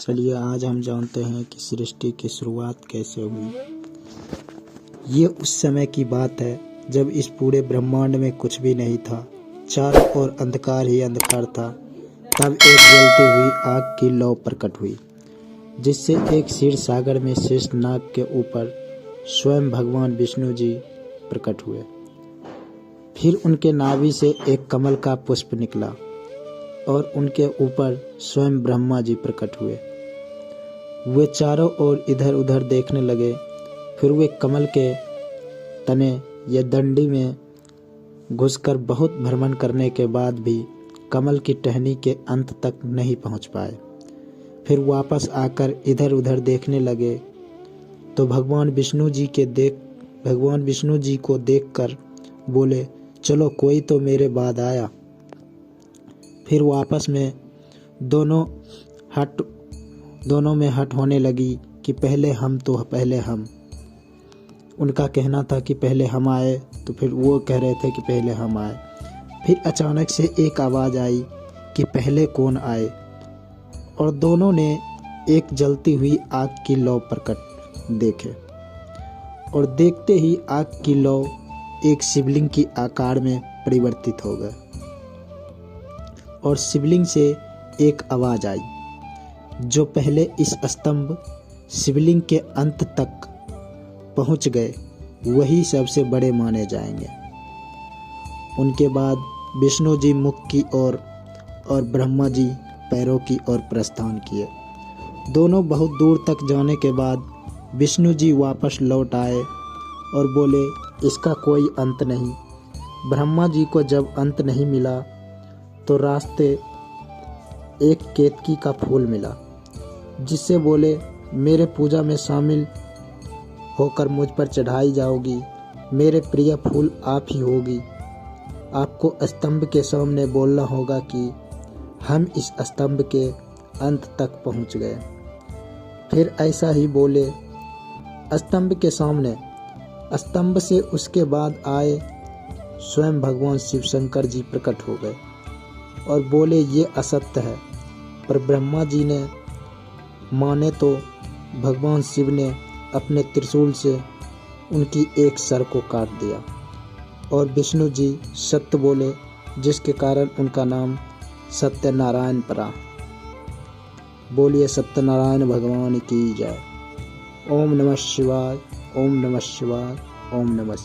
चलिए आज हम जानते हैं कि सृष्टि की शुरुआत कैसे हुई। ये उस समय की बात है जब इस पूरे ब्रह्मांड में कुछ भी नहीं था, चारों ओर अंधकार ही अंधकार था। तब एक जलती हुई आग की लौ प्रकट हुई, जिससे एक क्षीर सागर में शेष नाग के ऊपर स्वयं भगवान विष्णु जी प्रकट हुए। फिर उनके नाभि से एक कमल का पुष्प निकला और उनके ऊपर स्वयं ब्रह्मा जी प्रकट हुए। वे चारों ओर इधर उधर देखने लगे। फिर वे कमल के तने या डंडी में घुसकर बहुत भ्रमण करने के बाद भी कमल की टहनी के अंत तक नहीं पहुंच पाए। फिर वापस आकर इधर उधर देखने लगे तो भगवान विष्णु जी को देखकर बोले, चलो कोई तो मेरे बाद आया। फिर वापस में दोनों में हट होने लगी कि पहले हम तो पहले हम। उनका कहना था कि पहले हम आए, तो फिर वो कह रहे थे कि पहले हम आए। फिर अचानक से एक आवाज़ आई कि पहले कौन आए, और दोनों ने एक जलती हुई आग की लौ प्रकट देखे। और देखते ही आग की लौ एक शिवलिंग की आकार में परिवर्तित हो गए और शिवलिंग से एक आवाज़ आई, जो पहले इस स्तंभ शिवलिंग के अंत तक पहुंच गए वही सबसे बड़े माने जाएंगे। उनके बाद विष्णु जी मुख की ओर और ब्रह्मा जी पैरों की ओर प्रस्थान किए। दोनों बहुत दूर तक जाने के बाद विष्णु जी वापस लौट आए और बोले, इसका कोई अंत नहीं। ब्रह्मा जी को जब अंत नहीं मिला तो रास्ते एक केतकी का फूल मिला, जिससे बोले, मेरे पूजा में शामिल होकर मुझ पर चढ़ाई जाओगी, मेरे प्रिय फूल आप ही होगी। आपको स्तंभ के सामने बोलना होगा कि हम इस स्तंभ के अंत तक पहुंच गए। फिर ऐसा ही बोले स्तंभ के सामने। स्तंभ से उसके बाद आए स्वयं भगवान शिव शंकर जी प्रकट हो गए और बोले, ये असत्य है। पर ब्रह्मा जी ने माने तो भगवान शिव ने अपने त्रिशूल से उनकी एक सर को काट दिया और विष्णु जी सत्य बोले, जिसके कारण उनका नाम सत्यनारायण पड़ा। बोलिए सत्यनारायण भगवान की जय। ओम नमः शिवाय, ओम नमः शिवाय, ओम नमः शिवाय।